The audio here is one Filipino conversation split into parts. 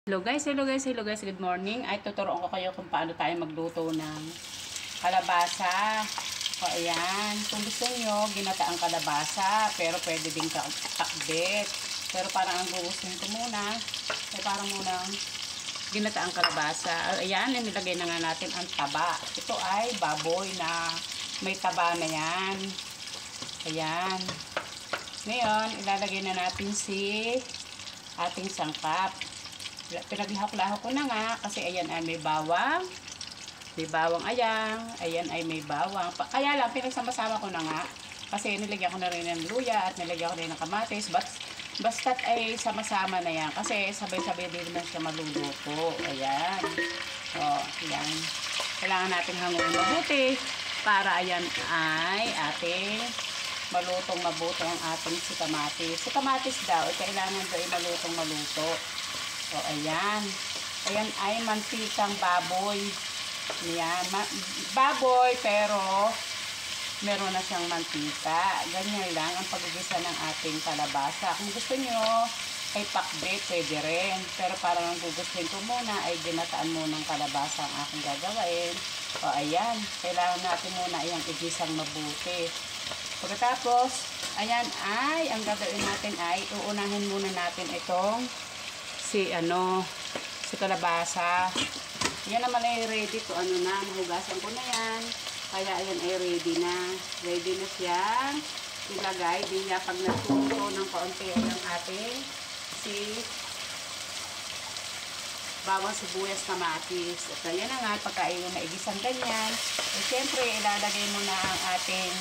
Hello guys, good morning. Ay, tuturuan ko kayo kung paano tayo magluto ng kalabasa. O, ayan. Kung gusto nyo, ginataang kalabasa, pero pwede din takbet. Pero parang ang gugustuhin ko muna, ay parang munang ginataang kalabasa. O, ayan, nilagay na nga natin ang taba. Ito ay baboy na may taba na yan. Ayan. Ngayon, ilalagay na natin si ating sangkap. Pinaglahok-lahok ko na nga kasi ayan ay may bawang. May bawang ayan ay may bawang. Kaya lang pinagsama-sama ko na nga kasi nilagyan ko na rin ng luya at nilagyan ko rin ng kamatis. Basta't ay sama-sama na yan kasi sabay-sabay din naman siya maluluto. Ayan. O, ayan. Kailangan natin hanguin mabuti para ayan ay ating malutong mabuto ang ating si kamatis. Si kamatis daw ay kailangan daw ay malutong maluto. O, ayan. Ayan ay mantikang baboy. Ayan. Baboy, pero meron na siyang mantika. Ganyan lang ang paggigisa ng ating kalabasa. Kung gusto nyo, ay pakbet, pwede rin. Pero parang ang gugustuhin ko muna, ay ginataan muna ng kalabasa ang aking gagawin. O, ayan. Kailangan natin muna iyang igisang mabuti. Pagkatapos, ayan ay, ang gagawin natin ay, uunahin muna natin itong si kalabasa. Yan naman ay ready to nahugasan ko na yan. Kaya ayan ay ready na. Ready na siyang ilagay. Di niya pag natuto ng kaunti ang ating si bawang sibuyas kamatis. At ayan na nga, pagka yung maigisang ganyan, eh syempre ilalagay mo na ang ating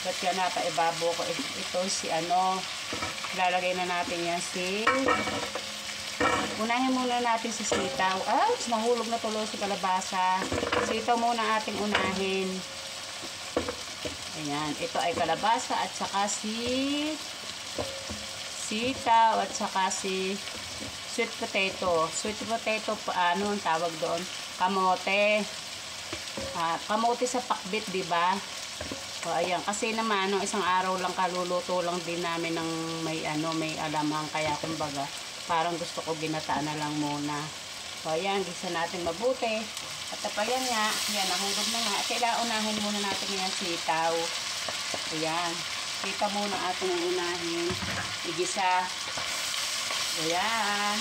ba't yan napaibabo ko ito si ilalagay na natin yan unahin muna natin si sitaw. Nahulog na tuloy si kalabasa. Sitaw muna ating unahin. Ayan, ito ay kalabasa at saka si sitaw at saka si sweet potato. Sweet potato, ang tawag doon? Kamote. Kamote sa pakbit, diba? O, ayan. Kasi naman, isang araw lang kaluluto lang din namin ng may alamang. Kaya, kumbaga, parang gusto ko ginataan na lang muna. So, ayan. Gisa natin mabuti. At ayan nga. Ayan, nahulog na nga. Kailangan unahin muna natin yung sitaw. Ayan. Sitaw muna ating unahin. Igisa. Ayan.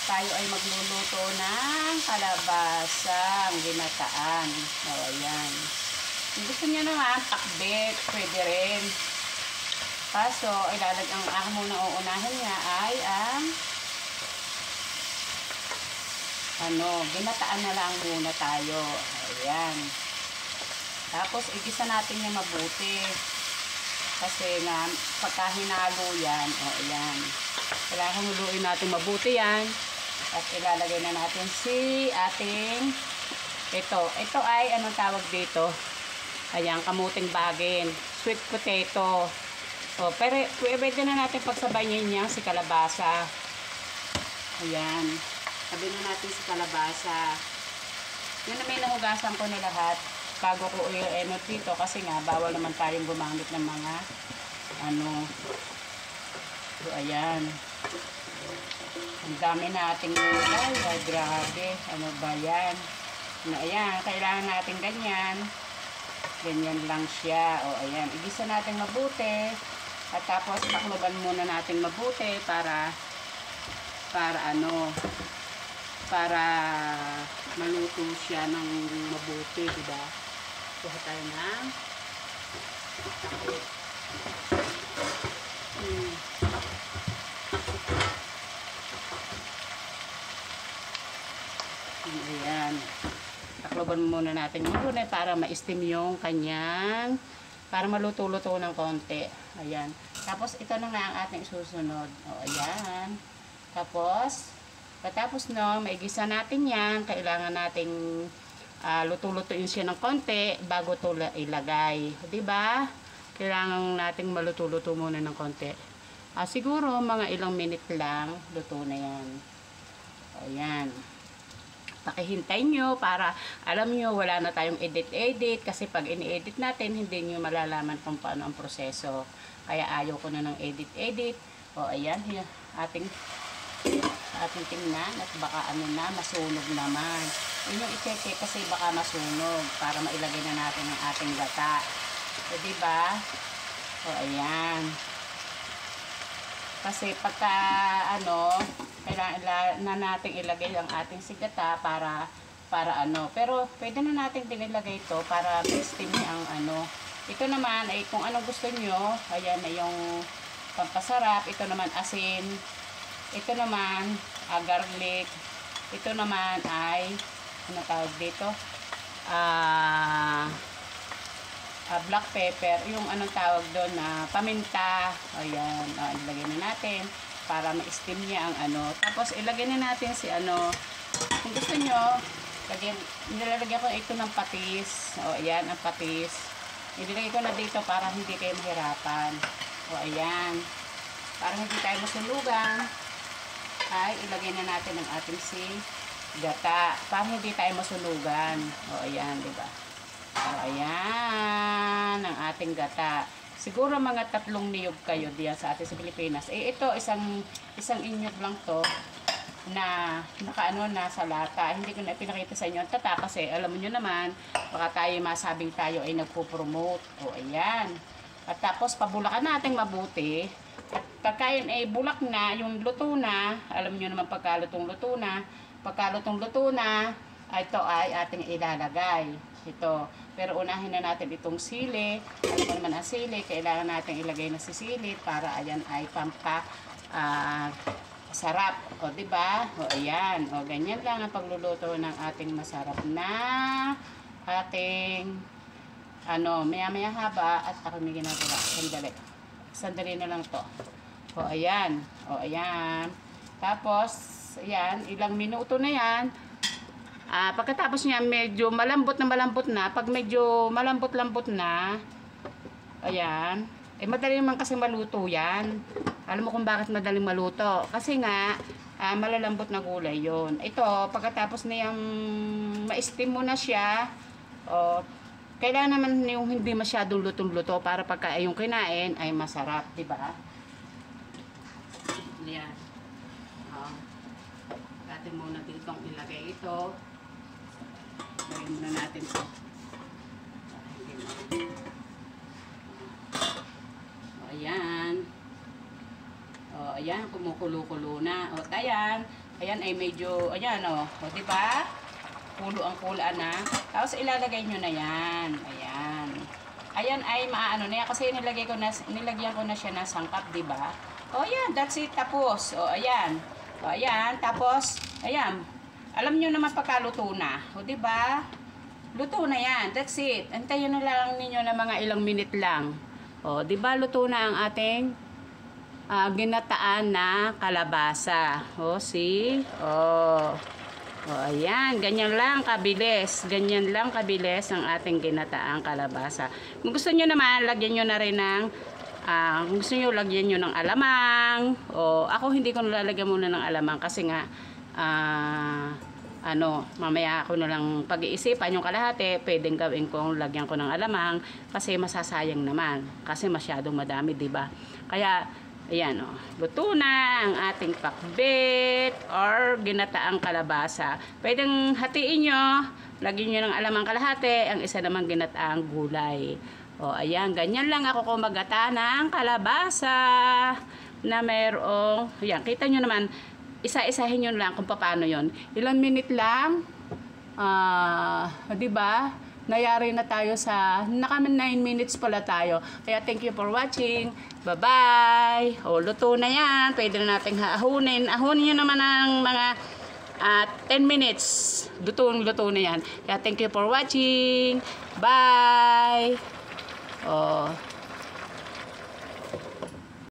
Tayo ay magluluto ng kalabasa. Ang ginataan. O, ayan. Kung gusto niya naman, pakbet, pwede rin. Kaso, ang muna uunahin niya ay ang ginataan na lang muna tayo. Ayan. Tapos, igisa natin niya mabuti. Kasi nga, pagka hinalo yan, ayan. Kailangan huluin natin mabuti yan. At ilalagay na natin si ating ito ay, anong tawag dito? Ayan, kamuting bagin. Sweet potato. O, pero pwede na natin pagsabayin niya si kalabasa. Ayan. Sabi na natin si kalabasa. Yun na may nahugasan ko na lahat. Bago ko dito. Kasi nga, bawal naman tayong gumamit ng mga So, ayan. Ang dami nating gulay. Ay, grabe. Ano ba yan? Ayan, kailangan natin ganyan. Ganyan lang siya. O, ayan. Igisa natin mabuti. At tapos, takloban muna natin mabuti para maluto siya ng mabuti, diba? Kuha tayo ng takot. Ayan. Takloban muna natin yung muna para ma-steam yung kanyang, para maluto-luto ng konti. Ayan. Tapos, ito na nga ang ating susunod. O, ayan. Tapos maigisa natin yan. Kailangan nating luto-lutuin siya ng konti bago ito ilagay. Diba? Kailangan nating maluto-luto muna ng konti. Siguro, mga ilang minute lang, luto na yan. Ayan. Pakihintay nyo para alam nyo wala na tayong edit kasi pag ini-edit natin hindi nyo malalaman kung paano ang proseso, kaya ayaw ko na ng edit. O, ayan, ating ating tingnan at baka ano na, masunog naman. Yun yung i-check kasi baka masunog para mailagay na natin ang ating gata. So, diba? O, ayan. Kasi pagka, ano, kailangan na natin ilagay ang ating sigata para ano. Pero, pwede na natin dinilagay ito para ma-steam niya ang ano. Ito naman ay kung anong gusto nyo. Ayan na yung pampasarap. Ito naman asin. Ito naman garlic. Ito naman ay ano tawag dito? Black pepper. Yung anong tawag doon na paminta. Ayan. Ilagay na natin para ma-steam niya ang ano. Tapos ilagay na natin si ano. Kung gusto nyo, nilalagyan ko ito ng patis. O ayan ang patis. Ilagay ko na dito para hindi kayo mahirapan. O ayan. Para hindi tayo masulugan, ay ilagay na natin ang ating gata. Para hindi tayo masulugan. O ayan, diba? O ayan ang ating gata. Siguro mga 3 niyog kayo diyan sa atin sa Pilipinas. Eh ito, isang inyog lang to na nakaano na sa lata. Hindi ko na pinakita sa inyo ang tata kasi alam niyo naman baka tayo masabing tayo ay nagpo-promote. O ayan. At tapos pabulakan natin mabuti. At pagka yun ay bulak na, yung luto na, alam niyo naman pagkalutong-luto na, ito ay ating ilalagay. Ito. Pero unahin na natin itong sili. Alam mo naman ang sili, kailangan natin ilagay na si sili para ayan ay sarap. O, diba? O, ayan. O, ganyan lang ang pagluluto ng ating masarap na ating maya-maya haba at ako may ginagawa. Sandali na lang to. O, ayan. O, ayan. Tapos, ayan, ilang minuto na yan. Pagkatapos niya, medyo malambot na. Pag medyo malambot na, ayan, madali naman kasi maluto yan. Alam mo kung bakit madaling maluto? Kasi nga, malalambot na gulay yon. Ito, pagkatapos na yung ma-steam mo na siya, kailangan naman yung hindi masyadong lutong-luto para pagka yung kinain ay masarap, diba? Yan. Atin muna ditong ilagay ito. Lagay muna natin ito. Ayan. O, ayan, kumukulo-kulo na. O, ayan. Ayan ay medyo, ayan o. O, diba? Kulo ang kulaan na. Tapos ilalagay nyo na yan. Ayan. Ayan ay maano na yan. Kasi nilagyan ko na siya ng sangkap, diba? O, ayan. That's it. Tapos. O, ayan. O, ayan. Tapos, ayan. Alam nyo naman pagkaluto na. O, diba? Luto na yan. That's it. Antayin na lang ninyo na mga ilang minute lang. O, diba? Luto na ang ating ginataan na kalabasa. O, see? O, ayan. Ganyan lang kabilis. Ganyan lang kabilis ang ating ginataang kalabasa. Kung gusto nyo naman, lagyan nyo na rin ng kung gusto nyo, lagyan nyo ng alamang. O, ako hindi ko nalalagyan muna ng alamang kasi nga, mamaya ako na lang pag-iisipan yung kalahati, pwedeng gawin kong lagyan ko ng alamang kasi masasayang naman. Kasi masyadong madami, diba? Kaya, ayan luto na ang ating pakbet or ginataang kalabasa. Pwedeng hatiin nyo, lagyan nyo ng alamang kalahati, ang isa naman ginataang gulay. O, ayan, ganyan lang ako kung magata ng kalabasa na mayroong, ayan, kita nyo naman, isa-isahin nyo lang kung paano yon. Ilang minute lang, diba? Nayari na tayo naka 9 minutes pala tayo. Kaya thank you for watching. Bye-bye. O, luto na yan. Pwede na natin ahunin. Ahunin nyo naman ng mga 10 minutes. Luto na yan. Kaya thank you for watching. Bye. Oh.